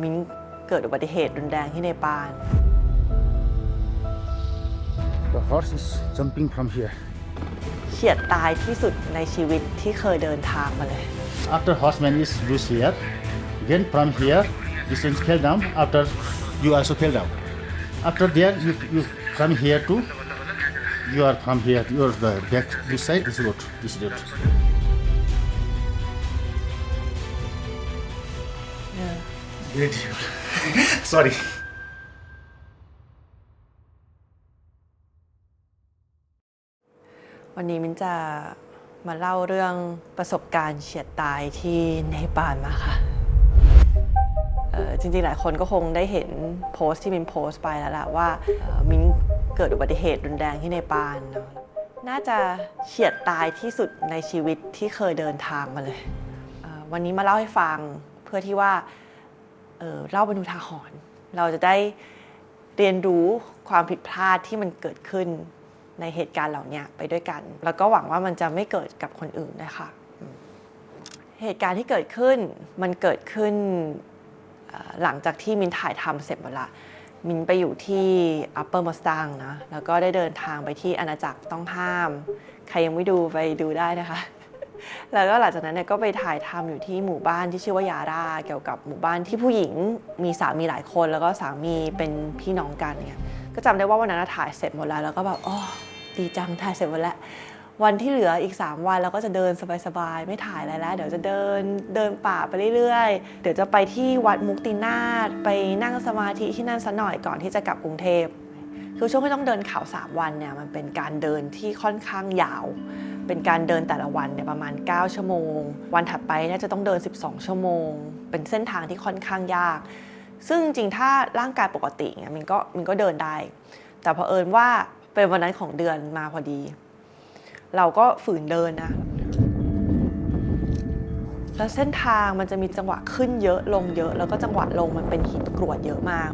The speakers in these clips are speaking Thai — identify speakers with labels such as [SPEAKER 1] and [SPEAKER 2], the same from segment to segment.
[SPEAKER 1] มิ้นเกิดอุบัติเหตุรุนแรงที่เนปาล
[SPEAKER 2] The horse is jumping from here.
[SPEAKER 1] เฉียดตายที่สุดในชีวิตที่เคยเดินทางมาเลย
[SPEAKER 2] After horseman is loose here, then from here, this is fell down. After you also fell down. After there, you come here too. You are from here. You are the back this side. This road. This road. Great. Sorry.
[SPEAKER 1] วันนี้มิ้นจะมาเล่าเรื่องประสบการณ์เฉียดตายที่เนปาลมาค่ะจริงๆหลายคนก็คงได้เห็นโพสต์ที่มิ้นโพสต์ไปแล้วล่ะว่ามิ้นเกิดอุบัติเหตุรุนแรงที่เนปาลน่าจะเฉียดตายที่สุดในชีวิตที่เคยเดินทางมาเลยวันนี้มาเล่าให้ฟังเพื่อที่ว่าเล่าเป็นอุทาหรณ์เราจะได้เรียนรู้ความผิดพลาดที่มันเกิดขึ้นในเหตุการณ์เหล่านี้ไปด้วยกันแล้วก็หวังว่ามันจะไม่เกิดกับคนอื่นนะคะเหตุการณ์ที่เกิดขึ้นมันเกิดขึ้นหลังจากที่มินถ่ายทำเสร็จหมดละมินไปอยู่ที่ Upper Mustang นะแล้วก็ได้เดินทางไปที่อาณาจักรต้องห้ามใครยังไม่ดูไปดูได้นะคะแล้วก็หลังจากนั้นเนี่ยก็ไปถ่ายทำอยู่ที่หมู่บ้านที่ชื่อว่ายาราเกี่ยวกับหมู่บ้านที่ผู้หญิงมีสามีหลายคนแล้วก็สามีเป็นพี่น้องกันเนี่ยก็จำได้ว่าวันนั้นถ่ายเสร็จหมดแล้วก็แบบอ๋อดีจังถ่ายเสร็จหมดแล้ววันที่เหลืออีก3วันเราก็จะเดินสบายๆไม่ถ่ายอะไรแล้วเดี๋ยวจะเดินป่าไปเรื่อยๆเดี๋ยวจะไปที่วัดมุกตินาถไปนั่งสมาธิที่นั่นสักหน่อยก่อนที่จะกลับกรุงเทพคือช่วงที่ต้องเดินเขา3วันเนี่ยมันเป็นการเดินที่ค่อนข้างยาวเป็นการเดินแต่ละวันเนี่ยประมาณ9ชั่วโมงวันถัดไปเนี่ยจะต้องเดิน12ชั่วโมงเป็นเส้นทางที่ค่อนข้างยากซึ่งจริงถ้าร่างกายปกติเนี่ยมันก็เดินได้แต่เผอิญว่าเป็นวันนั้นของเดือนมาพอดีเราก็ฝืนเดินนะแล้วเส้นทางมันจะมีจังหวะขึ้นเยอะลงเยอะแล้วก็จังหวะลงมันเป็นหินกรวดเยอะมาก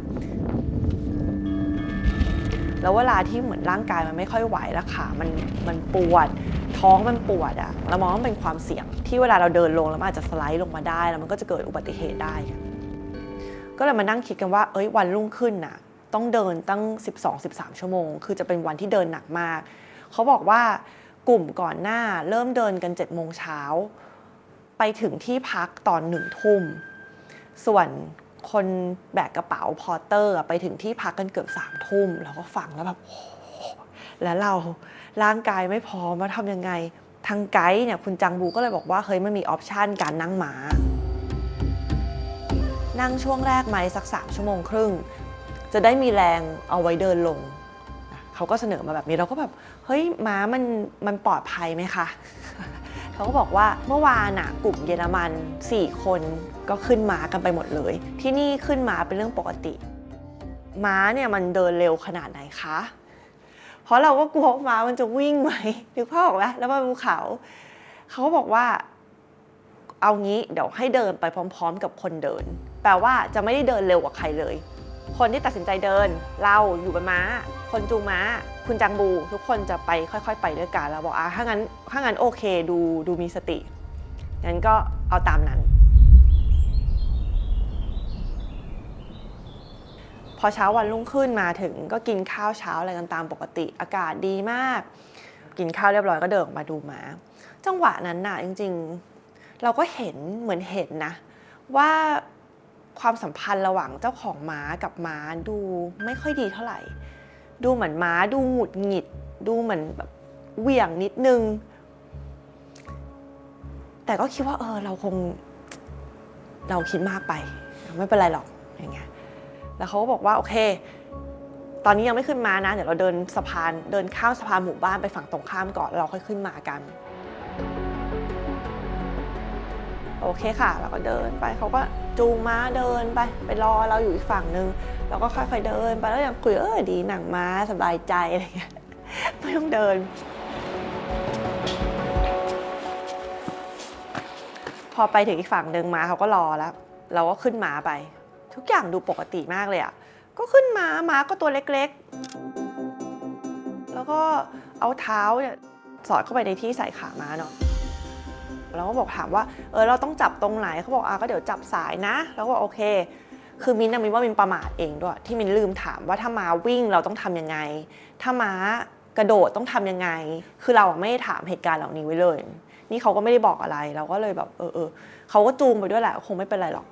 [SPEAKER 1] แล้วเวลาที่เหมือนร่างกายมันไม่ค่อยไหวแล้วขามันปวดท้องมันปวดอะเรามองว่าเป็นความเสี่ยงที่เวลาเราเดินลงแล้วมันอาจจะสไลด์ลงมาได้แล้วมันก็จะเกิดอุบัติเหตุได้ก็เลยมานั่งคิดกันว่าวันรุ่งขึ้นน่ะต้องเดินตั้ง 12-13 ชั่วโมงคือจะเป็นวันที่เดินหนักมากเขาบอกว่ากลุ่มก่อนหน้าเริ่มเดินกัน 7 โมงเช้าไปถึงที่พักตอน 1 ทุ่มส่วนคนแบกกระเป๋าพอร์เตอร์ไปถึงที่พักกันเกือบ3 ทุ่มเราก็ฟังแล้วแบบโอ้แล้วเราร่างกายไม่พร้อมมาทำยังไงทางไกด์เนี่ยคุณจังบูก็เลยบอกว่าเฮ้ยมันมีออปชันการนั่งม้านั่งช่วงแรกไหมสัก3 ชั่วโมงครึ่งจะได้มีแรงเอาไว้เดินลงเขาก็เสนอมาแบบนี้เราก็แบบเฮ้ยม้ามันปลอดภัยไหมคะเขาก็บอกว่าเมื่อวานน่ะกลุ่มเยอรมัน4 คนก็ขึ้นม้ากันไปหมดเลยที่นี่ขึ้นม้าเป็นเรื่องปกติม้าเนี่ยมันเดินเร็วขนาดไหนคะเพราะเราก็กลัวม้ามันจะวิ่งไหมนึกภาพออกไหมแล้วมันภูเขาเขาก็บอกว่าเอางี้เดี๋ยวให้เดินไปพร้อมๆกับคนเดินแปลว่าจะไม่ได้เดินเร็วกว่าใครเลยคนที่ตัดสินใจเดินเราอยู่บนม้าคนจูงม้าคุณจังบูทุกคนจะไปค่อยๆไปด้วยกันแล้วบอกถ้างั้นโอเคดูมีสติงั้นก็เอาตามนั้นพอเช้าวันรุ่งขึ้นมาถึงก็กินข้าวเช้าอะไรกันตามปกติอากาศดีมากกินข้าวเรียบร้อยก็เดินออกมาดูม้าจังหวะนั้นน่ะจริงๆเราก็เหมือนเห็นนะว่าความสัมพันธ์ระหว่างเจ้าของม้ากับม้าดูไม่ค่อยดีเท่าไหร่ดูเหมือนม้าดูหงุดหงิดดูเหมือนแบบเหวี่ยงนิดนึงแต่ก็คิดว่าเราคิดมากไปไม่เป็นไรหรอกอย่างเงี้ยแล้วเขาก็บอกว่าโอเคตอนนี้ยังไม่ขึ้นม้านะเดี๋ยวเราเดินข้ามสะพานหมู่บ้านไปฝั่งตรงข้ามก่อนเราค่อยขึ้นม้ากันโอเคค่ะเราก็เดินไปเขาก็จูงม้าเดินไปรอเราอยู่อีกฝั่งนึงเราก็ค่อยๆเดินไปแล้วยังคุยดีหนังม้าสบายใจอะไรเงี้ยไม่ต้องเดินพอไปถึงอีกฝั่งนึงม้าเขาก็รอแล้วเราก็ขึ้นม้าไปทุกอย่างดูปกติมากเลยอ่ะก็ขึ้นม้าก็ตัวเล็กๆแล้วก็เอาเท้าเนี่ยสอดเข้าไปในที่ใส่ขาม้าเนาะเราก็บอกถามว่าเราต้องจับตรงไหนเขาบอกก็เดี๋ยวจับสายนะแล้วก็โอเค คือมินท์ว่ามินประมาทเองด้วยที่มินลืมถามว่าถ้าม้าวิ่งเราต้องทำยังไงถ้าม้ากระโดดต้องทำยังไงคือเราไม่ได้ถามเหตุการณ์เหล่านี้ไว้เลยนี่เขาก็ไม่ได้บอกอะไรเราก็เลยแบบเขาก็จูงไปด้วยแหละคงไม่เป็นไรหรอก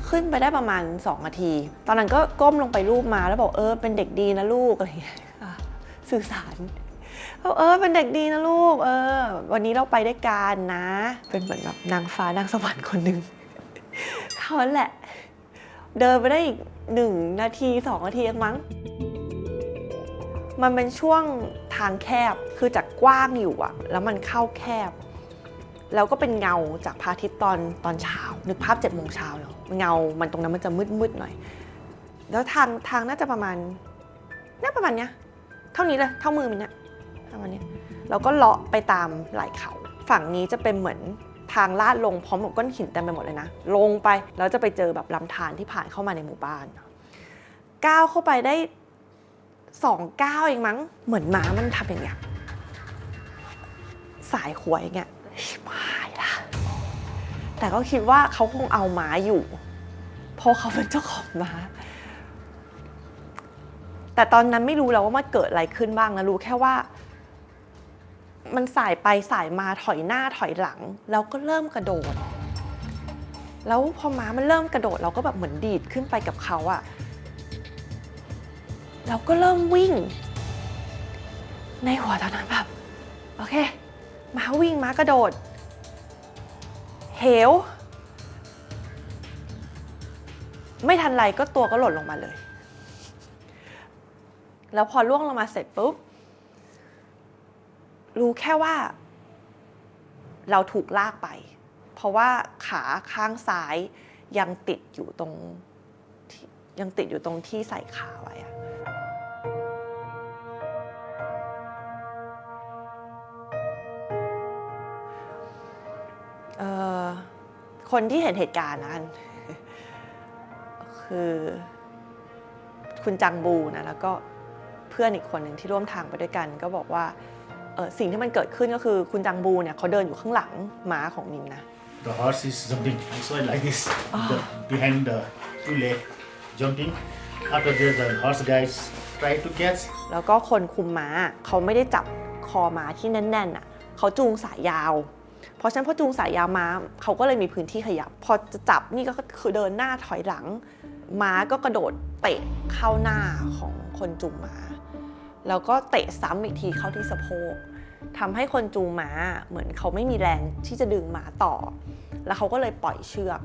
[SPEAKER 1] ขึ้นไปได้ประมาณ2 นาทีตอนนั้นก็ก้มลงไปรูปม้าแล้วบอกเป็นเด็กดีนะลูกอะไรอย่างเงี้ยสื่อสารเป็นเด็กดีนะลูกวันนี้เราไปด้วยกันนะเป็นเหมือนแบบนางฟ้านางสวรรค์คนหนึ่งเขาแหละเดินไปได้อีก1 นาที2 นาทีเองมั้งมันเป็นช่วงทางแคบคือจากกว้างอยู่อะแล้วมันเข้าแคบแล้วก็เป็นเงาจากพระอาทิตย์ตอนเช้านึกภาพ7 โมงเช้าเนาะเงามันตรงนั้นมันจะมืดหน่อยแล้วทางน่าจะประมาณเนี้ยเท่านี้เลยเท่ามือมันเนี่ยประมาณนี้แล้วก็เลาะไปตามไหล่เขาฝั่งนี้จะเป็นเหมือนทางลาดลงพร้อมกับก้อนหินเต็มไปหมดเลยนะลงไปแล้วจะไปเจอแบบลำธารที่ผ่านเข้ามาในหมู่บ้านก้าวเข้าไปได้2 ก้าวเองมั้งเหมือนม้ามันทำอย่างเงี้ยสายขวยอย่างเงี้ยไม่ล่ะแต่ก็คิดว่าเขาคงเอาม้าอยู่เพราะเขาเป็นเจ้าของม้าแต่ตอนนั้นไม่รู้แล้วว่ามันเกิดอะไรขึ้นบ้างนะรู้แค่ว่ามันสายไปสายมาถอยหน้าถอยหลังแล้วก็เริ่มกระโดดแล้วพอม้ามันเริ่มกระโดดเราก็แบบเหมือนดีดขึ้นไปกับเขาอะเราก็เริ่มวิ่งในหัวตอนนั้นแบบโอเคม้าวิ่งม้ากระโดดเหวไม่ทันไรก็ตัวก็หล่นลงมาเลยแล้วพอล่วงลงมาเสร็จปุ๊บรู้แค่ว่าเราถูกลากไปเพราะว่าขาข้างซ้ายยังติดอยู่ตรงที่ใส่ขาไว้อะคนที่เห็นเหตุการณ์นั้นคือคุณจังบูนะแล้วก็เพื่อนอีกคนหนึ่งที่ร่วมทางไปด้วยกันก็บอกว่าสิ่งที่มันเกิดขึ้นก็คือคุณจังบูเนี่ยเขาเดินอยู่ข้างหลังม้าของมินนะ
[SPEAKER 2] The horse is jumping. I saw it like this, behind the 2 legs, jumping. After that, the horse guys try to catch.
[SPEAKER 1] แล้วก็คนคุมม้าเขาไม่ได้จับคอม้าที่แน่นๆอ่ะเขาจูงสายยาวเพราะฉะนั้นพอจูงสายยาวม้าเขาก็เลยมีพื้นที่ขยับพอจะจับนี่ก็คือเดินหน้าถอยหลังม้าก็กระโดดเตะเข้าหน้าของคนจูงม้าแล้วก็เตะซ้ำอีกทีเข้าที่สะโพกทำให้คนจูงม้าเหมือนเขาไม่มีแรงที่จะดึงม้าต่อแล้วเขาก็เลยปล่อยเชือก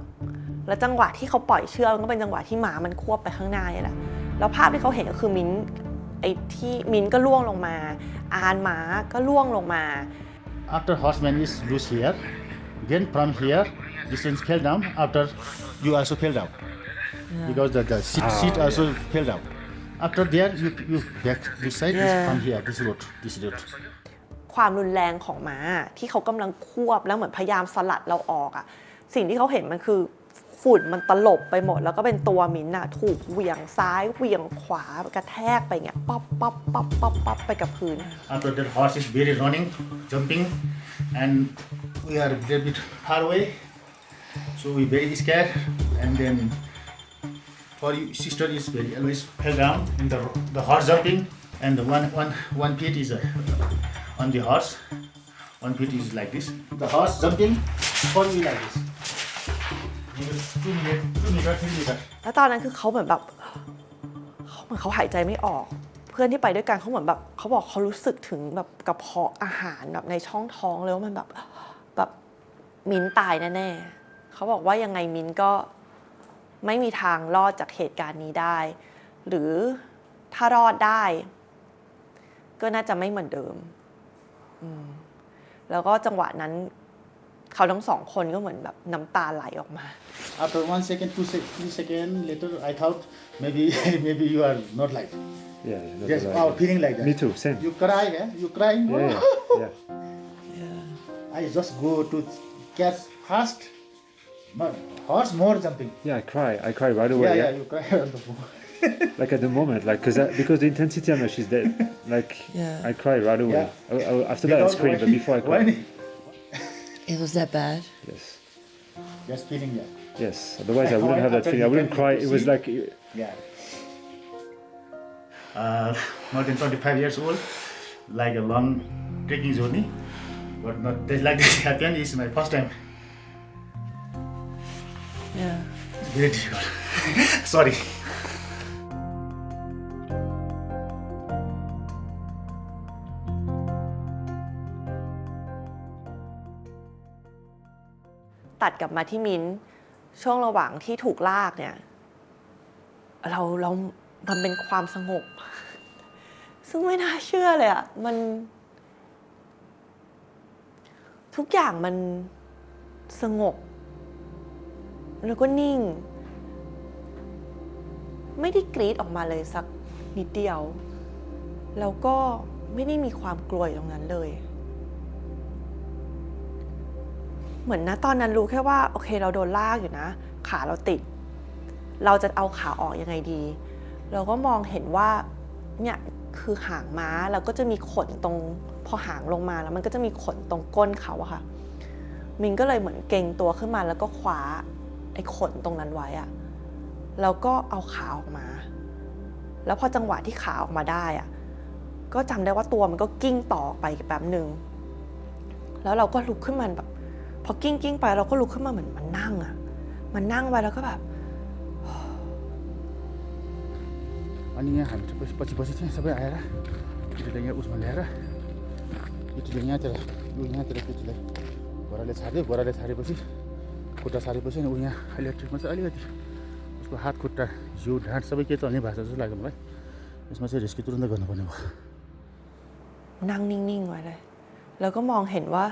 [SPEAKER 1] แล้วจังหวะที่เขาปล่อยเชือกก็เป็นจังหวะที่ม้ามันควบไปข้างหน้านี่แหละแล้วภาพที่เขาเห็นก็คือมิ้นก็ล่วงลงมาอานม้าก็ล่วงลงมา
[SPEAKER 2] After horseman is loose here, then from here, this one fell down. After you also fell down, because the seat also fell down. After there, you back this side is from here, this road.
[SPEAKER 1] ความรุนแรงของม้าที่เขากำลังควบแล้วเหมือนพยายามสลัดเราออกอะสิ่งที่เขาเห็นมันคือฝุ่นมันตลบไปหมดแล้วก็เป็นตัวมิ้นท์ถูกเหวี่ยงซ้ายเหวี่ยงขวากระแทกไปเงี้ยป๊อปป๊อปป๊อปป๊อปป๊อปไปกับพื้น
[SPEAKER 2] After that, horse is very running, jumping, and we are a little bit far away, so we very scared. And then for you, sister is very always fell down in the horse jumping, and the one feet is on the horse. One feet is like this. The horse jumping, for me like this. 2 meter, 3 meter.
[SPEAKER 1] แล้วตอนนั้นคือเขาเหมือนแบบเขาหายใจไม่ออกเพื่อนที่ไปด้วยกันเขาเหมือนแบบเขาบอกเขารู้สึกถึงแบบกระเพาะอาหารแบบในช่องท้องเลยว่ามันแบบมิ้นตายแน่ๆเขาบอกว่ายังไงมิ้นก็ไม่มีทางรอดจากเหตุการณ์นี้ได้หรือถ้ารอดได้ก็น่าจะไม่เหมือนเดิมแล้วก็จังหวะนั้นเขาทั้ง2 คนก็เหมือนแบบน้ำตาไหลออกมา
[SPEAKER 2] After 1 second, 3 seconds later, I thought maybe you are not like.
[SPEAKER 3] Yeah,
[SPEAKER 2] Yes, feeling like that.
[SPEAKER 3] Me too, same.
[SPEAKER 2] You cry, eh? You crying?
[SPEAKER 3] Yeah.
[SPEAKER 2] I just go to catch fast, but horse more jumping.
[SPEAKER 3] Yeah, I cry right away.
[SPEAKER 2] Yeah, you cry on the phone.
[SPEAKER 3] Like at the moment, like because the intensity how much is dead. Like I cry right away.
[SPEAKER 2] Yeah.
[SPEAKER 3] After that I scream, but before I cry.
[SPEAKER 1] It was that bad
[SPEAKER 3] Yes.
[SPEAKER 2] Just feeling that.
[SPEAKER 3] Yes, otherwise I wouldn't have that feeling. I wouldn't cry. It was like,
[SPEAKER 2] Yeah. More than 25 years old, like a long trekking journey, but not like this happened is my first time.
[SPEAKER 1] yeah.
[SPEAKER 2] It's very difficult. Sorry.
[SPEAKER 1] ตัดกลับมาที่มิ้นช่วงระหว่างที่ถูกลากเนี่ยเรามันเป็นความสงบ ซึ่งไม่น่าเชื่อเลยอ่ะมันทุกอย่างมันสงบแล้วก็นิ่ง ไม่ได้กรีดออกมาเลยสักนิดเดียวแล้วก็ไม่ได้มีความกลัวอยู่ตรงนั้นเลยเหมือนนะตอนนั้นรู้แค่ว่าโอเคเราโดนลากอยู่นะขาเราติดเราจะเอาขาออกยังไงดีเราก็มองเห็นว่าเนี่ยคือหางม้าแล้วก็จะมีขนตรงพอหางลงมาแล้วมันก็จะมีขนตรงก้นเขาอะค่ะมินก็เลยเหมือนเกรงตัวขึ้นมาแล้วก็คว้าไอ้ขนตรงนั้นไว้อะแล้วก็เอาขาออกมาแล้วพอจังหวะที่ขาออกมาได้อะก็จำได้ว่าตัวมันก็กิ้งต่อไปแป๊บนึงแล้วเราก็ลุกขึ้นมาแบบพอกิ้งไปเราก็ลุกขึ้นมาเหมือนมันนั่งอะมันนั่งไว้แล้วก็แบบ
[SPEAKER 2] अनि यहाँ हामी पछि चाहिँ सबै आएर केटीलाई यहाँ उसमा ल्याएर केटीले यहाँतिर केटीलाई घोडाले छाडेपछि खुट्टा छाडेपछि अनि ऊ यहाँ इलेक्ट्रिकमा चाहिँ अलिकति उसको हात खुट्टा जिउ ढाँड सबै के चल्ने भएको जस्तो लाग्यो मलाई यसमा चाहिँ रेस्क्यु तुरुन्तै गर्नुपर्ने भयो
[SPEAKER 1] นั่งนิ่งๆไว้เลยแล้วก็มองเห็นว่า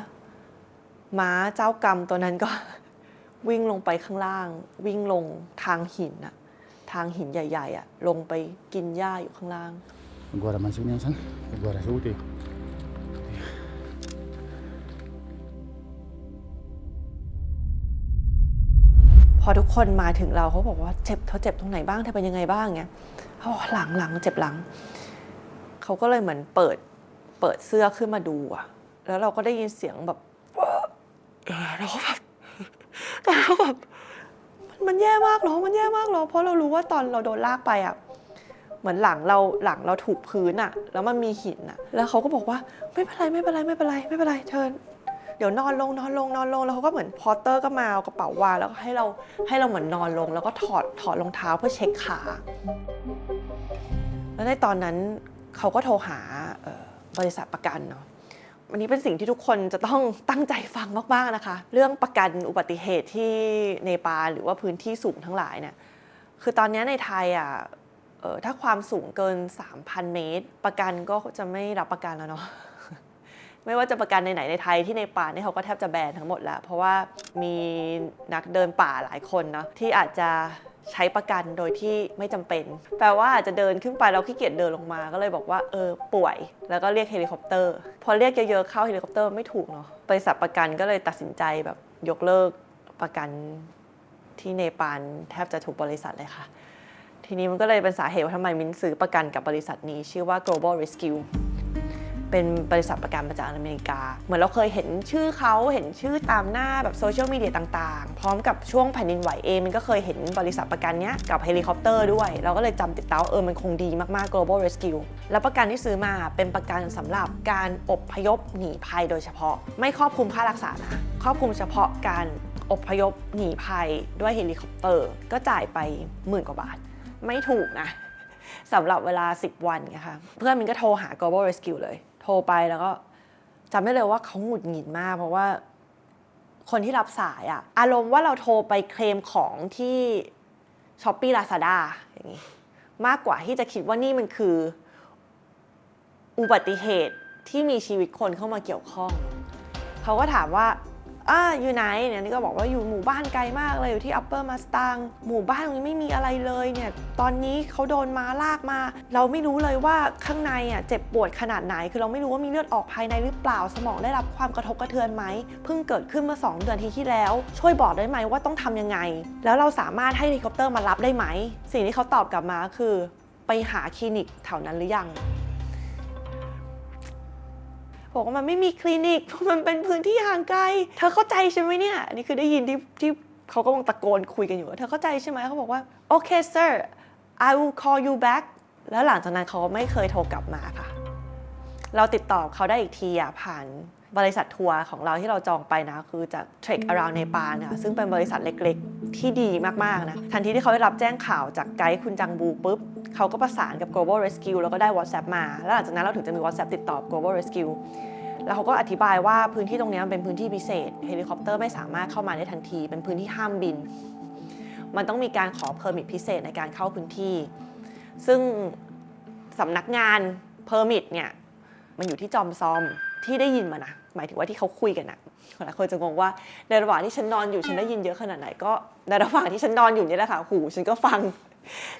[SPEAKER 1] ม้าเจ้ากรรมตัวนั้นก็ วิ่งลงไปข้างล่างวิ่งลงทางหินอะทางหินใหญ่ๆอะลงไปกินหญ้าอยู่ข้างล่าง
[SPEAKER 2] गोरा मान्छे पनि यहाँ छन् गोरा चाहिँ उतै
[SPEAKER 1] พอทุกคนมาถึงเราเขาบอกว่าเจ็บตรงไหนบ้างเธอเป็นยังไงบ้างเงี้ยเขาบอกหลังเจ็บหลังเขาก็เลยเหมือนเปิดเสื้อขึ้นมาดูอะแล้วเราก็ได้ยินเสียงแบบเราก็แบบมันแย่มากเหรอมันแย่มากเหรอเพราะเรารู้ว่าตอนเราโดนลากไปอะเหมือนหลังเราถูกพื้นอะแล้วมันมีหินอะแล้วเขาก็บอกว่าไม่เป็นไรเธอเดี๋ยวนอนลงแล้วเขาก็เหมือนพอเตอร์ก็มาเอากระเป๋าวางแล้วก็ให้เราเหมือนนอนลงแล้วก็ถอดรองเท้าเพื่อเช็คขาแล้วในตอนนั้นเขาก็โทรหาบริษัทประกันเนาะวันนี้เป็นสิ่งที่ทุกคนจะต้องตั้งใจฟังมากๆนะคะเรื่องประกันอุบัติเหตุที่เนปาลหรือว่าพื้นที่สูงทั้งหลายเนี่ยคือตอนนี้ในไทยอ่ะถ้าความสูงเกิน 3,000 เมตรประกันก็จะไม่รับประกันแล้วเนาะ ไม่ว่าจะประกันในไหนในไทยที่ในป่านี่เขาก็แทบจะแบนทั้งหมดแล้วเพราะว่ามีนักเดินป่าหลายคนเนาะที่อาจจะใช้ประกันโดยที่ไม่จำเป็นแปลว่าอาจจะเดินขึ้นไปแล้วขี้เกียจเดินลงมาก็เลยบอกว่าป่วยแล้วก็เรียกเฮลิคอปเตอร์พอเรียกเยอะๆเข้าเฮลิคอปเตอร์ไม่ถูกเนาะบริษัทประกันก็เลยตัดสินใจแบบยกเลิกประกันที่เนปาลแทบจะทุกบริษัทเลยค่ะทีนี้มันก็เลยเป็นสาเหตุว่าทำไมมิ้นซื้อประกันกับบริษัทนี้ชื่อว่า Global Rescue เป็นบริษัทประกันมาจากอเมริกาเหมือนเราเคยเห็นชื่อเขาเห็นชื่อตามหน้าแบบโซเชียลมีเดียต่างๆพร้อมกับช่วงแผ่นดินไหวเองมันก็เคยเห็นบริษัทประกันเนี้ยกับเฮลิคอปเตอร์ด้วยเราก็เลยจำติดตามันคงดีมากๆ Global Rescue แล้วประกันที่ซื้อมาเป็นประกันสำหรับการอพยพหนีภัยโดยเฉพาะไม่ครอบคลุมค่ารักษานะครอบคลุมเฉพาะการอพยพหนีภัยด้วยเฮลิคอปเตอร์ก็จ่ายไป10,000 กว่าบาทไม่ถูกนะสำหรับเวลา10 วันไงคะเพื่อนมินก็โทรหา Global Rescue เลยโทรไปแล้วก็จำได้เลยว่าเขาหงุดหงิดมากเพราะว่าคนที่รับสายอะอารมณ์ว่าเราโทรไปเคลมของที่ Shopee Lazada อย่างนี้มากกว่าที่จะคิดว่านี่มันคืออุบัติเหตุที่มีชีวิตคนเข้ามาเกี่ยวข้องเขาก็ถามว่าอยู่ไหนเนี่ยนี่ก็บอกว่าอยู่หมู่บ้านไกลมากเลยอยู่ที่ Upper Mustang หมู่บ้านตรงนี้ไม่มีอะไรเลยเนี่ยตอนนี้เขาโดนม้าลากมาเราไม่รู้เลยว่าข้างในเจ็บปวดขนาดไหนคือเราไม่รู้ว่ามีเลือดออกภายในหรือเปล่าสมองได้รับความกระทบกระเทือนไหมเพิ่งเกิดขึ้นเมื่อ2 เดือนที่แล้วช่วยบอกได้ไหมว่าต้องทำยังไงแล้วเราสามารถให้เฮลิคอปเตอร์มารับได้ไหมสิ่งที่เขาตอบกลับมาคือไปหาคลินิกแถวนั้นหรือยังบอกว่ามันไม่มีคลินิกเพราะมันเป็นพื้นที่ห่างไกลเธอเข้าใจใช่ไหมเนี่ยนี่คือได้ยินที่ เขาก็คงตะโกนคุยกันอยู่เธอเข้าใจใช่ไหมเขาบอกว่าโอเค sir I will call you back แล้วหลังจากนั้นเขาไม่เคยโทรกลับมาค่ะเราติดต่อเขาได้อีกทีผ่านบริษัททัวร์ของเราที่เราจองไปนะคือจาก Trek Around Nepal นะซึ่งเป็นบริษัทเล็กๆที่ดีมากๆนะทันทีที่เขาได้รับแจ้งข่าวจากไกด์คุณจังบูปุ๊บเขาก็ประสานกับ Global Rescue แล้วก็ได้ WhatsApp มาแล้วหลังจากนั้นเราถึงจะมี WhatsApp ติดต่อ Global Rescue แล้วเขาก็อธิบายว่าพื้นที่ตรงนี้มันเป็นพื้นที่พิเศษเฮลิคอปเตอร์ไม่สามารถเข้ามาได้ทันทีเป็นพื้นที่ห้ามบินมันต้องมีการขอเพอร์มิทพิเศษในการเข้าพื้นที่ซึ่งสำนักงานเพอร์มิทเนี่ยมันอยู่ที่จอมซอมที่ได้ยินมานะหมายถึงว่าที่เขาคุยกันนะหลายคนจะงงว่าในระหว่างที่ฉันนอนอยู่ฉันได้ยินเยอะขนาดไหนก็ในระหว่างที่ฉันนอนอยู่นี่แหละค่ะหูฉันก็ฟัง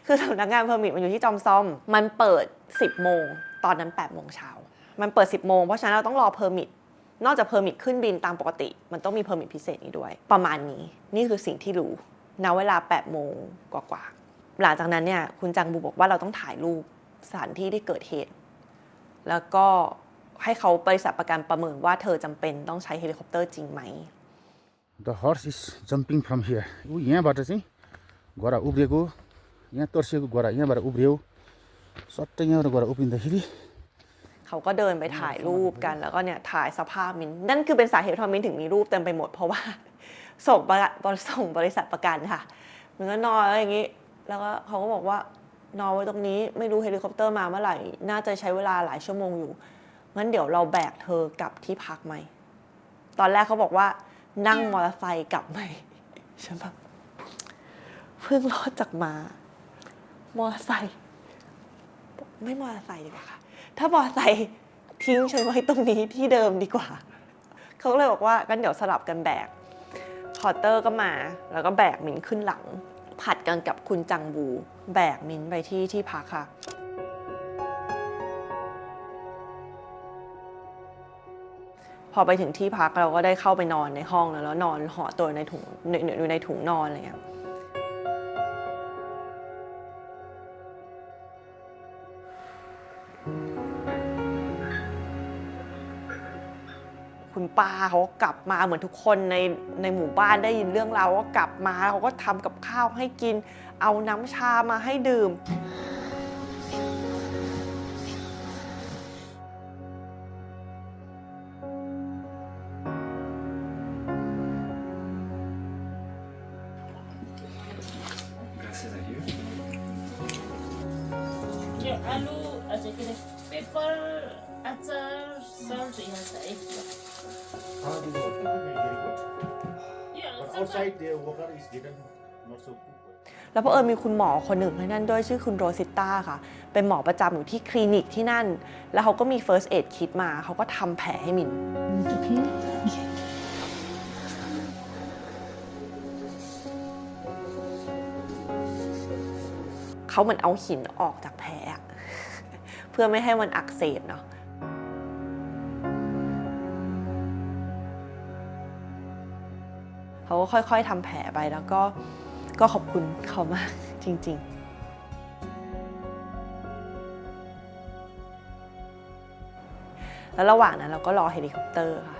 [SPEAKER 1] คือสำนักงานเพอร์มิทมันอยู่ที่จอมซอมมันเปิด 10 โมงตอนนั้น 8 โมงเช้ามันเปิด 10 โมงเพราะฉะนั้นเราต้องรอเพอร์มิทนอกจากเพอร์มิทขึ้นบินตามปกติมันต้องมีเพอร์มิทพิเศษนี้ด้วยประมาณนี้นี่คือสิ่งที่รู้ณเวลา 8 โมงกว่าๆหลังจากนั้นเนี่ยคุณจังบูบอกว่าเราต้องถ่ายรูปสถานที่ที่เกิดเหตุแล้วก็ให้เขาบริษัทประกันประเมินว่าเธอจำเป็นต้องใช้เฮลิคอปเตอร์จริงไหม
[SPEAKER 2] The horse is jumping from here. यहाँबाट चाहिँ घोडा उब्रिएको यहाँ तर्सिएको घोडा यहाँबाट उब्रियो सट्टै यहाँबाट घोडा उब्रिँदाखेरि
[SPEAKER 1] เขาก็เดินไปถ่ายรูปกันแล้วก็เนี่ยถ่ายสภาพมินนั่นคือเป็นสาเหตุที่มินถึงมีรูปเต็มไปหมดเพราะว่าส่งบริษัทประกันค่ะมันก็นอนอะไรอย่างนี้แล้วก็เขาก็บอกว่านอนไว้ตรงนี้ไม่รู้เฮลิคอปเตอร์มาเมื่อไหร่น่าจะใช้เวลาหลายชั่วโมงอยู่งั้นเดี๋ยวเราแบกเธอกลับที่พักไหมตอนแรกเขาบอกว่านั่งมอเตอร์ไซค์กลับไหมฉันแบบเพิ่งรอดจากมามอเตอร์ไซค์ไม่มอเตอร์ไซค์ดีกว่าค่ะถ้ามอเตอร์ไซค์ทิ้งฉันไว้ตรงนี้ที่เดิมดีกว่าเขาก็เลยบอกว่างั้นเดี๋ยวสลับกันแบกพอร์เตอร์ก็มาแล้วก็แบกมินขึ้นหลังผัดกันกับคุณจังบูแบกมินไปที่พักค่ะพอไปถึงที่พักเราก็ได้เข้าไปนอนในห้องแล้วนอนห่อตัวในถุงอยู่ในถุงนอนอะไรเงี้ยคุณป้าเขาก็กลับมาเหมือนทุกคนในหมู่บ้านได้ยินเรื่องราวก็กลับมาเขาก็ทำกับข้าวให้กินเอาน้ำชามาให้ดื่ม
[SPEAKER 4] आलु अझै के अरे पेपर अचार सल्ट यहाँ छ है
[SPEAKER 2] outside the worker is given not so good.
[SPEAKER 1] แล้วเพอมีคุณหมอคนหนึ่งที่นั่นด้วยชื่อคุณโรซิต้าค่ะเป็นหมอประจำอยู่ที่คลินิกที่นั่นแล้วเขาก็มี first aid kit มาเขาก็ทำแผลให้มินเขาเหมือนเอาหินออกจากแผลเพื่อไม่ให้มันอักเสบเนาะเขาก็ค่อยๆทำแผลไปแล้วก็ขอบคุณเขามากจริงๆแล้วระหว่างนั้นเราก็รอเฮลิคอปเตอร์ค่ะ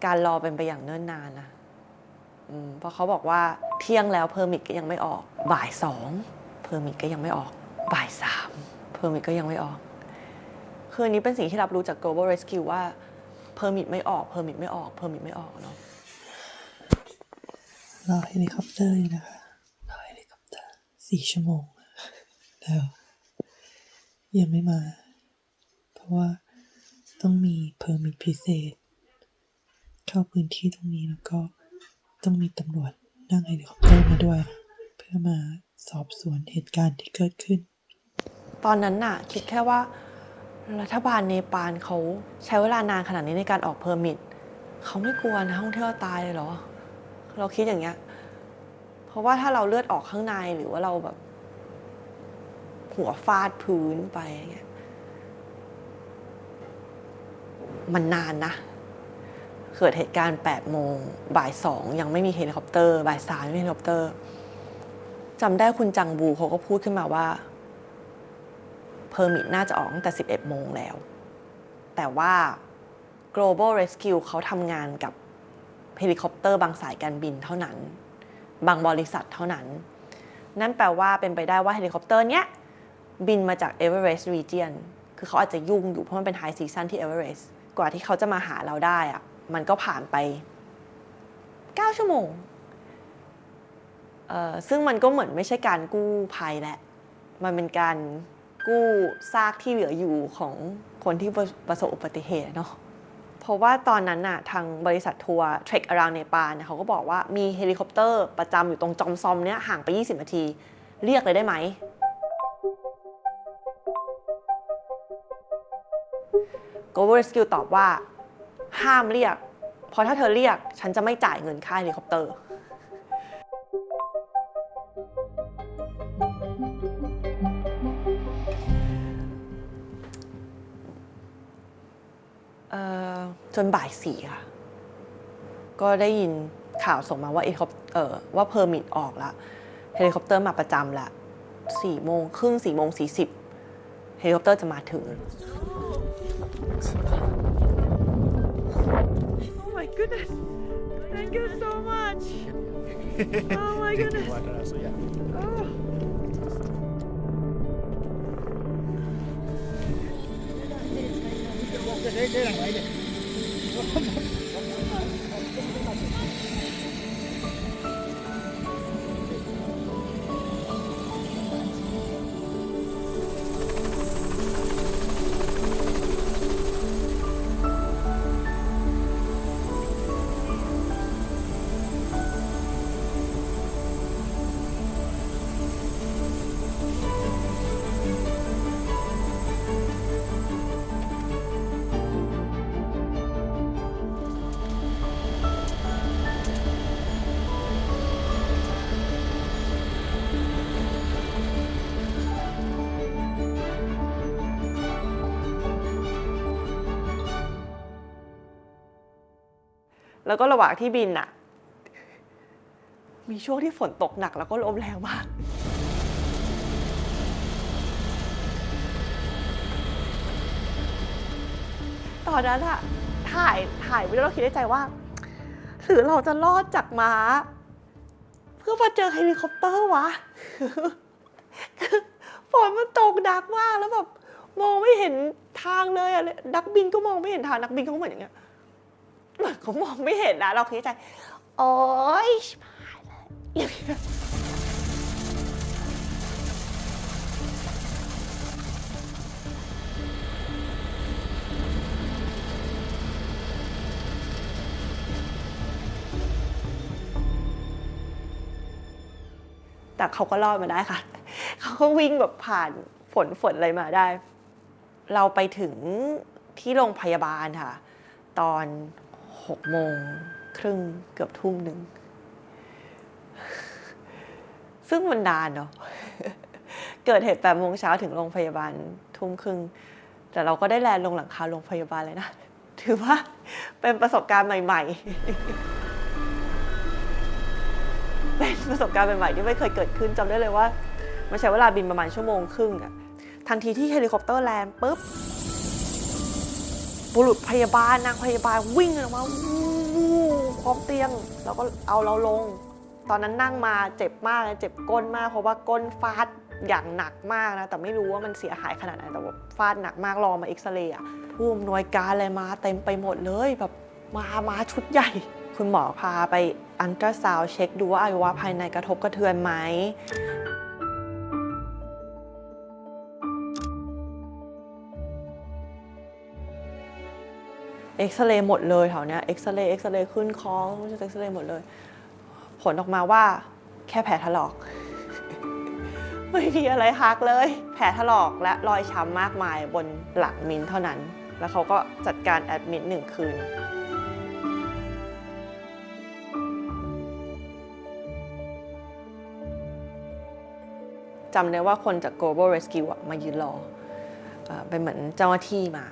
[SPEAKER 1] การรอเป็นไปอย่างเนิ่นนานนะเพราะเขาบอกว่าเที่ยงแล้วเพอร์มิทก็ยังไม่ออกบ่าย2เพอร์มิทก็ยังไม่ออกบ่าย3เพอร์มิทก็ยังไม่ออกคืออันนี้เป็นสิ่งที่รับรู้จาก Global Rescue ว่าเพอร์มิทไม่ออกเพอร์มิทไม่ออกเพอร์มิทไม่ออกเนาะ
[SPEAKER 5] รอเฮลิคอปเตอร์อยู่นะคะรอเฮลิคอปเตอร์4 ชั่วโมงแล้วยังไม่มาเพราะว่าต้องมีเพอร์มิทพิเศษเข้าพื้นที่ตรงนี้แล้วก็ต้องมีตำรวจนั่งเฮลิคอปเตอร์มาด้วยเพื่อมาสอบสวนเหตุการณ์ที่เกิดขึ้น
[SPEAKER 1] ตอนนั้นน่ะคิดแค่ว่ารัฐบาลเนปาลเขาใช้เวลานานขนาดนี้ในการออกเพอร์มิทเขาไม่กลัวนักท่องเที่ยวตายเลยเหรอเราคิดอย่างเงี้ยเพราะว่าถ้าเราเลือดออกข้างในหรือว่าเราแบบหัวฟาดพื้นไปอย่างเงี้ยมันนานนะเกิดเหตุการณ์8 โมงบ่าย2ยังไม่มีเฮลิคอปเตอร์บ่าย3ไม่มีเฮลิคอปเตอร์จำได้คุณจังบูเขาก็พูดขึ้นมาว่าเพอร์มิทน่าจะออกตั้งแต่11 โมงแล้วแต่ว่า Global Rescue เขาทำงานกับ เฮลิคอปเตอร์บางสายการบินเท่านั้นบางบริษัทเท่านั้นนั่นแปลว่าเป็นไปได้ว่าเฮลิคอปเตอร์เนี้ยบินมาจาก Everest Region คือเขาอาจจะยุ่งอยู่เพราะมันเป็นไฮซีซั่นที่ Everest กว่าที่เขาจะมาหาเราได้อะมันก็ผ่านไป9 ชั่วโมงซึ่งมันก็เหมือนไม่ใช่การกู้ภัยแหละมันเป็นการกู้ซากที่เหลืออยู่ของคนที่ประสบอุบัติเหตุเนาะเพราะว่าตอนนั้นน่ะทางบริษัททัวร์ Trek Around Nepal เนี่ยเขาก็บอกว่ามีเฮลิคอปเตอร์ประจำอยู่ตรงจอมซอมเนี่ยห่างไป20 นาทีเรียกเลยได้ไหมGlobal Rescue ตอบว่าห้ามเรียกเพราะถ้าเธอเรียกฉันจะไม่จ่ายเงินค่าเฮลิคอปเตอร์จนบ่าย 4ค่ะก็ได้ยินข่าวส่งมาว่าว่าเพอร์มิทออกแล้วเฮลิคอปเตอร์มาประจำละ4 โมงครึ่ง4 โมง 40เฮลิคอปเตอร์จะมาถึงOh my goodness thank you so much Oh my goodness ohแล้วก็ระหว่างที่บินน่ะมีช่วงที่ฝนตกหนักแล้วก็ลมแรงมากตอนนั้นอะถ่ายไว้แล้วเราคิดในใจว่าหรือเราจะรอดจากม้าเพื่อมาเจอเฮลิคอปเตอร์วะคือฝนมันตกหนักมากแล้วแบบมองไม่เห็นทางเลยอะนักบินก็มองไม่เห็นทางนักบินก็เหมือนอย่างเงี้ยเหมือนเขามองไม่เห็นนะเราคิดในใจโอ๊ยชิบหายเลยแต่เขาก็รอดมาได้ค่ะเขาก็วิ่งแบบผ่านฝนอะไรมาได้เราไปถึงที่โรงพยาบาลค่ะตอน6 โมงครึ่งเกือบทุ่มหนึ่งซึ่งมันนานเนาะเกิดเหตุ8 โมงเช้าถึงโรงพยาบาลทุ่มครึ่งแต่เราก็ได้แลนด์ลงหลังคาโรงพยาบาลเลยนะถือว่าเป็นประสบการณ์ใหม่ๆเป็นประสบการณ์ใหม่ๆที่ไม่เคยเกิดขึ้นจำได้เลยว่ามันใช้เวลาบินประมาณ1 ชั่วโมงครึ่งอะทันทีที่เฮลิคอปเตอร์แลนด์ปุ๊บบุรุษพยาบาลนางพยาบาลวิ่งออกมาพร้อมเตียงแล้วก็เอาเราลงตอนนั้นนั่งมาเจ็บมากเจ็บก้นมากเพราะว่าก้นฟาดอย่างหนักมากนะแต่ไม่รู้ว่ามันเสียหายขนาดไหนแต่ว่าฟาดหนักมากรอมาเอ็กซเรย์ผู้อำนวยการอะไรมาเต็มไปหมดเลยแบบมาชุดใหญ่คุณหมอพาไปอัลตราซาวด์เช็คดูว่าอวัยวะภายในกระทบกระเทือนไหมเอ็กซเรย์หมดเลยแถวเนี้ยเอ็กซเรย์ขึ้นคอเอ็กซเรย์หมดเลยผลออกมาว่าแค่แผลถลอก ไม่มีอะไรหักเลยแผลถลอกและรอยช้ำมากมายบนหลังมิ้นเท่านั้นแล้วเขาก็จัดการแอดมิด1 คืนจำได้ว่าคนจาก Global Rescue มายืนรอเป็นเหมือนเจ้าหน้าที่มา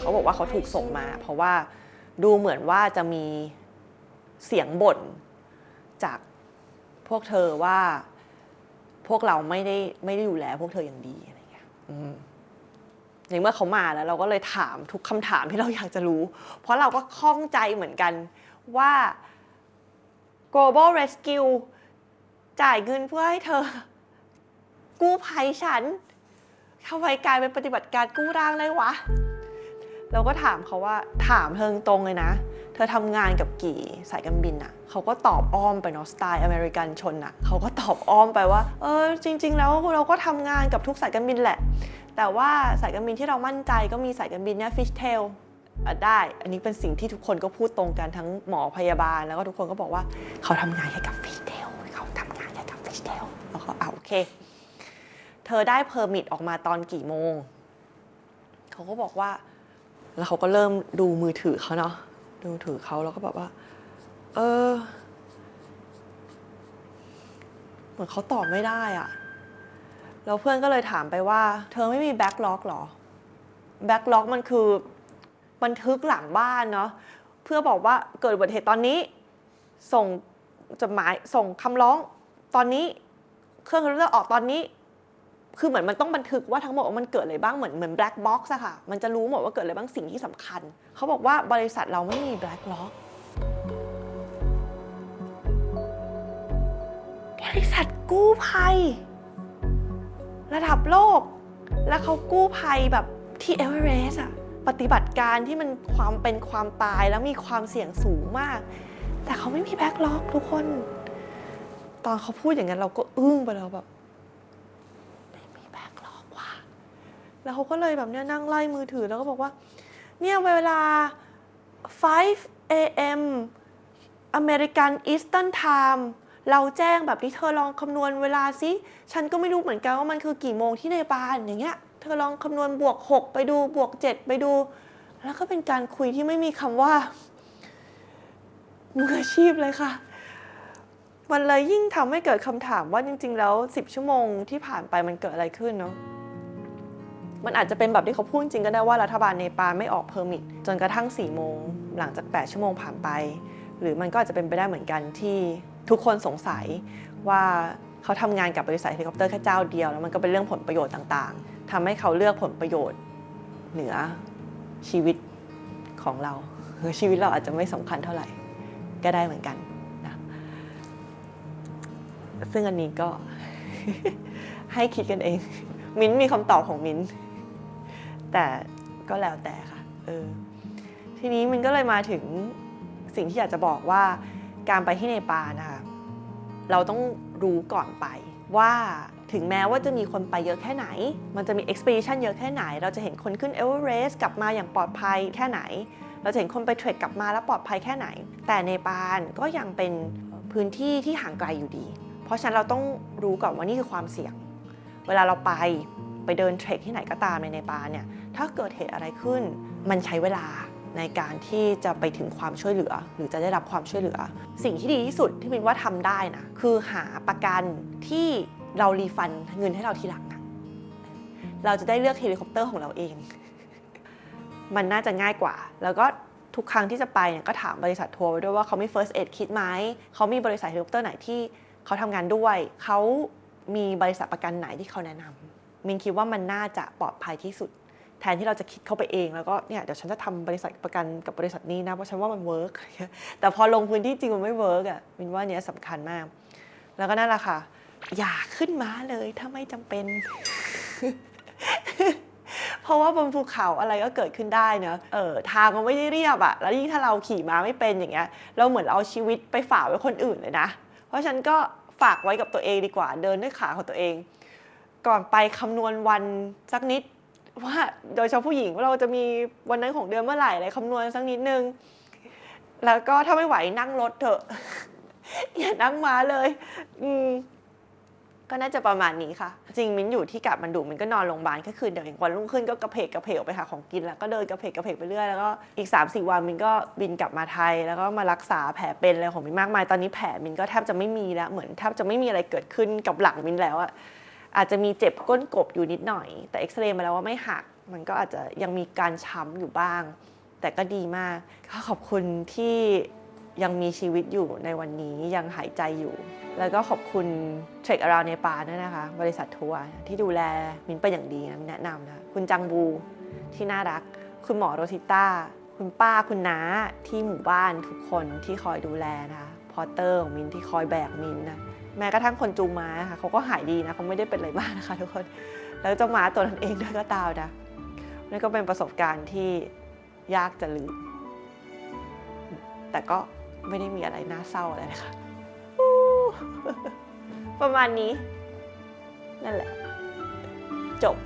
[SPEAKER 1] เขาบอกว่าเขาถูกส่งมาเพราะว่าดูเหมือนว่าจะมีเสียงบ่นจากพวกเธอว่าพวกเราไม่ได้ดูแลพวกเธออย่างดีอะไรเงี้ย ในเมื่อเขามาแล้วเราก็เลยถามทุกคำถามที่เราอยากจะรู้เพราะเราก็ข้องใจเหมือนกันว่า Global Rescue จ่ายเงินเพื่อให้เธอกู้ภัยฉันทำไมกลายเป็นปฏิบัติการกู้ร่างเลยวะเราก็ถามเขาว่าถามเธอตรงเลยนะเธอทำงานกับกี่สายการบินอะเขาก็ตอบอ้อมไปเนาะสไตล์อเมริกันชนอะเขาก็ตอบอ้อมไปว่าจริงๆแล้วเราก็ทำงานกับทุกสายการบินแหละแต่ว่าสายการบินที่เรามั่นใจก็มีสายการบินเนี่ย Fishtail ได้อันนี้เป็นสิ่งที่ทุกคนก็พูดตรงกันทั้งหมอพยาบาลแล้วก็ทุกคนก็บอกว่าเขาทำงานแค่กับ Fishtail เขาทำงานแค่กับ Fishtail แล้วก็โอเคเธอได้เพอร์มิทออกมาตอนกี่โมงเขาก็บอกว่าแล้วเขาก็เริ่มดูมือถือเขาเนาะดูถือเขาแล้วก็แบบว่าเหมือนเขาตอบไม่ได้อะแล้วเพื่อนก็เลยถามไปว่าเธอไม่มีแบ็คล็อกหรอแบ็คล็อกมันคือบันทึกหลังบ้านเนาะเพื่อบอกว่าเกิดอุบัติเหตุตอนนี้ส่งจดหมายส่งคำร้องตอนนี้เครื่องคอมพิวเตอร์ออกตอนนี้คือเหมือนมันต้องบันทึกว่าทั้งหมดว่ามันเกิดอะไรบ้างเหมือนแบล็คบ็อกซ์อะค่ะมันจะรู้หมดว่าเกิดอะไรบ้างสิ่งที่สำคัญเขาบอกว่าบริษัทเราไม่มีแบล็คล็อกบริษัทกู้ภัยระดับโลกแล้วเขากู้ภัยแบบที่เอเวอเรสต์อะปฏิบัติการที่มันความเป็นความตายแล้วมีความเสี่ยงสูงมากแต่เขาไม่มีแบ็คล็อกทุกคนตอนเขาพูดอย่างนั้นเราก็อึ้งไปแล้วแบบแล้วเขาก็เลยแบบเนี่ยนั่งไล่มือถือแล้วก็บอกว่าเนี่ยเวลา 5 a.m. American Eastern Time เราแจ้งแบบนี้เธอลองคำนวณเวลาสิฉันก็ไม่รู้เหมือนกันว่ามันคือกี่โมงที่เนปาลอย่างเงี้ยเธอลองคำนวณบวก6ไปดูบวก7ไปดูแล้วก็เป็นการคุยที่ไม่มีคำว่ามืออาชีพเลยค่ะมันเลยยิ่งทำให้เกิดคำถามว่าจริงๆแล้ว10 ชั่วโมงที่ผ่านไปมันเกิดอะไรขึ้นเนาะมันอาจจะเป็นแบบที่เขาพูดจริงก็ได้ว่ารัฐบาลเนปาลไม่ออกเพอร์มิทจนกระทั่ง4 โมงหลังจาก8 ชั่วโมงผ่านไปหรือมันก็อาจจะเป็นไปได้เหมือนกันที่ทุกคนสงสัยว่าเขาทำงานกับบริษัทเฮลิคอปเตอร์แค่เจ้าเดียวแล้วมันก็เป็นเรื่องผลประโยชน์ต่างๆทำให้เขาเลือกผลประโยชน์เหนือชีวิตของเราชีวิตเราอาจจะไม่สำคัญเท่าไหร่ก็ได้เหมือนกันนะซึ่งอันนี้ก็ ให้คิดกันเองมิ้นมีคำตอบของมิ้นแต่ก็แล้วแต่ค่ะทีนี้มันก็เลยมาถึงสิ่งที่อยากจะบอกว่าการไปที่เนปาลนะคะเราต้องรู้ก่อนไปว่าถึงแม้ว่าจะมีคนไปเยอะแค่ไหนมันจะมี expedition เยอะแค่ไหนเราจะเห็นคนขึ้นเอเวอเรสต์กลับมาอย่างปลอดภัยแค่ไหนเราจะเห็นคนไปเทรคกลับมาแล้วปลอดภัยแค่ไหนแต่เนปาลก็ยังเป็นพื้นที่ที่ห่างไกลอยู่ดีเพราะฉะนั้นเราต้องรู้ก่อนว่านี่คือความเสี่ยงเวลาเราไปเดินเทรคที่ไหนก็ตามในเนปาลเนี่ยถ้าเกิดเหตุอะไรขึ้นมันใช้เวลาในการที่จะไปถึงความช่วยเหลือหรือจะได้รับความช่วยเหลือสิ่งที่ดีที่สุดที่มินว่าทำได้นะคือหาประกันที่เรารีฟันเงินให้เราทีหลังเราจะได้เลือกเฮลิคอปเตอร์ของเราเองมันน่าจะง่ายกว่าแล้วก็ทุกครั้งที่จะไปเนี่ยก็ถามบริษัททัวร์ไว้ด้วยว่าเขามี first aid kit ไหมเขามีบริษัทเฮลิคอปเตอร์ไหนที่เขาทำงานด้วยเขามีบริษัทประกันไหนที่เขาแนะนำมินคิดว่ามันน่าจะปลอดภัยที่สุดแทนที่เราจะคิดเข้าไปเองแล้วก็เนี่ยเดี๋ยวฉันจะทำบริษัทประกันกับบริษัทนี้นะเพราะฉันว่ามันเวิร์กแต่พอลงพื้นที่จริงมันไม่เวิร์กอ่ะมินว่าเนี้ยสำคัญมากแล้วก็นั่นแหละค่ะอย่าขึ้นม้าเลยถ้าไม่จำเป็น เพราะว่าบนภูเขาอะไรก็เกิดขึ้นได้เนอะทางมันไม่ได้เรียบอ่ะแล้วยิ่งถ้าเราขี่ม้าไม่เป็นอย่างเงี้ยเราเหมือนเอาชีวิตไปฝากไว้คนอื่นเลยนะเพราะฉันก็ฝากไว้กับตัวเองดีกว่าเดินด้วยขาของตัวเองก่อนไปคำนวณวันสักนิดว่าโดยเฉพาะผู้หญิงว่าเราจะมีวันนั้นของเดือนเมื่อไหร่อะไรคำนวณสักนิดนึงแล้วก็ถ้าไม่ไหวนั่งรถเถอะ อย่านั่งม้าเลยก็น่าจะประมาณนี้ค่ะจริงมิ้นอยู่ที่กาฐมาณฑุมันก็นอนโรงพยาบาลแค่คืนเดียวเองวันรุ่งขึ้นก็กระเพกออกไปหาของกินแล้วก็เดินกระเพกไปเรื่อยแล้วก็อีก 3-4 วันมิ้นก็บินกลับมาไทยแล้วก็มารักษาแผลเป็นอะไรของมิ้นมากมายตอนนี้แผลมิ้นก็แทบจะไม่มีแล้วเหมือนแทบจะไม่มีอะไรเกิดขึ้นกับหลังมิ้นแล้วอะอาจจะมีเจ็บก้นกบอยู่นิดหน่อยแต่เอ็กซเรย์มาแล้วว่าไม่หักมันก็อาจจะยังมีการช้ำอยู่บ้างแต่ก็ดีมากก็ขอบคุณที่ยังมีชีวิตอยู่ในวันนี้ยังหายใจอยู่แล้วก็ขอบคุณ Trek Around Nepal ด้วยนะคะบริษัททัวร์ที่ดูแลมิ้นเป็นอย่างดีนะแนะนำนะคุณจังบู ที่น่ารักคุณหมอโรซิต้าคุณป้าคุณน้าที่หมู่บ้านทุกคนที่คอยดูแลนะคะพอตเตอร์ของมินที่คอยแบกมินนะแม้กระทั่งคนจูงม้าค่ะเขาก็หายดีนะเขาไม่ได้เป็นอะไรบ้างนะคะทุกคนแล้วเจ้าม้าตัวนั้นเองด้วยก็ตามนะนี่ก็เป็นประสบการณ์ที่ยากจะลืมแต่ก็ไม่ได้มีอะไรน่าเศร้าอะไรนะคะประมาณนี้นั่นแหละจบ